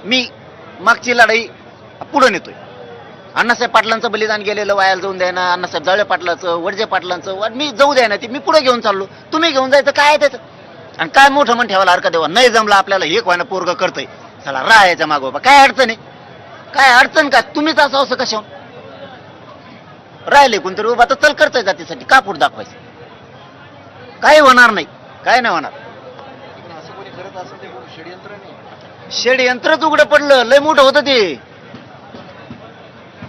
मी मागची लढाई पुढे नेतोय. अण्णासाहेब पाटलांचं बलिदान गेलेलं वायाला जाऊन द्या ना, अण्णासाहेब जावळे पाटलाचं, वडजे पाटलांचं मी जाऊ द्या ना, ते मी पुढे घेऊन चाललो. तुम्ही घेऊन जायचं काय आहे त्याचं? आणि काय मोठं म्हण ठेवायला हरकत देवा. नाही जमलं आपल्याला हे कोणा पोरग करतंय, चला राहायचं मागोबा. काय अडचण आहे? काय अडचण का? तुम्हीच असं कशा राहिले कोणतरी उभा तर चल करताय जातीसाठी, का पुढे दाखवायचं? काही होणार नाही, काय नाही होणार. षडयंत्रच उघडं पडलं. लय मोठं होतं ते,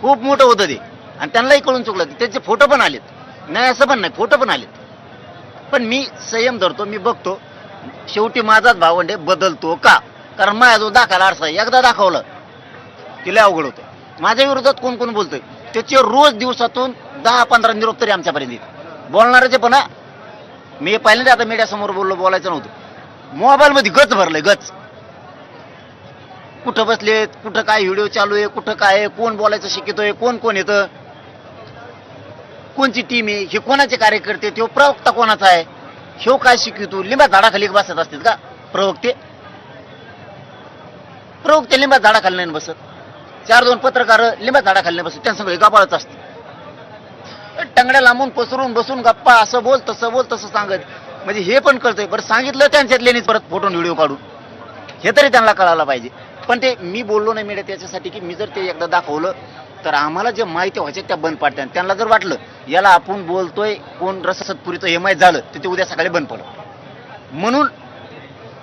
खूप मोठं होतं ते. आणि त्यांनाही कळून चुकलं. त्याचे फोटो पण आलेत, नाही असं पण नाही, फोटो पण आलेत. पण मी संयम धरतो, मी बघतो. शेवटी माझाच भावंडे बदलतो का? कारण माझ्या जो दाखला आरसा एकदा दाखवलं तिला अवघड होतं. माझ्या विरोधात कोण कोण बोलतोय त्याचे रोज दिवसातून 10-15 निरोप तरी आमच्यापर्यंत येत. बोलणाऱ्याचे पण मी पहिल्यांदा आता मीडियासमोर बोलायचं नव्हतं. मोबाईल मध्ये गच भरलंय, गच. कुठं बसलेत, कुठं काय व्हिडिओ चालू आहे, कुठं काय आहे, कोण बोलायचं शिकतोय, कोण कोण येतं, कोणची टीम आहे, हे कोणाचे कार्यकर्ते, तो प्रवक्ता कोणाचा आहे, ह्यो काय शिकवतो. लिंबा झाडाखाली बसत असतात का प्रवक्ते? प्रवक्ते लिंबा झाडाखाली नाही बसत. 4-2 पत्रकार लिंबा झाडाखाली नाही बसत, त्यांचं सगळे गबाळच असतं. टंगड्या लांबून पसरून बसून गप्पा, असं बोल तसं बोल तसं सांगत. म्हणजे हे पण कळतंय. बरं सांगितलं त्यांच्यातल्यानेच परत फोटो व्हिडिओ काढून, हे तरी त्यांना कळायला पाहिजे. पण ते मी बोललो नाही मीडिया त्याच्यासाठी की मी जर ते एकदा दाखवलं तर आम्हाला जे माहिती व्हायचे त्या बंद पडतात. त्यांना जर वाटलं याला आपण बोलतोय कोण रससत्पुरीचं हे माहीत झालं तर ते उद्या सकाळी बंद पडलं. म्हणून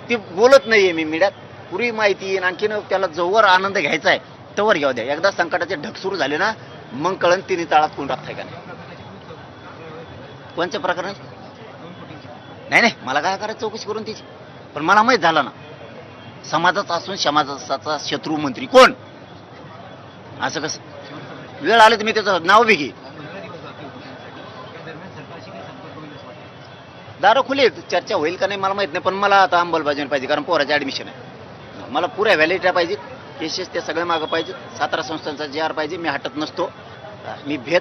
ते बोलत नाहीये मी मीडियात. पुरी माहिती आणखीन त्याला जोवर आनंद घ्यायचा आहे तोवर घेऊ द्या. एकदा संकटाचे ढग सुरू झाले ना मग कळण तिन्ही ताळात कोण राहताय का नाही. कोणत्या प्रकरण नाही नाही मला काय करायचं चौकशी करून तिची. पण मला माहीत झालं ना समाजाचा असून समाजाचा शत्रू मंत्री कोण, असं कसं? वेळ आले तर मी त्याचं नाव बी घे. दारं खुली चर्चा होईल का नाही मला माहित नाही. पण मला आता अंमलबजावणी पाहिजे कारण पोराचे ऍडमिशन आहे. मला पुऱ्या व्हॅलिडिटी पाहिजे, केसेस ते सगळे मागं पाहिजे. 17 संस्थांचा JR पाहिजे. मी हटत नसतो, मी भेद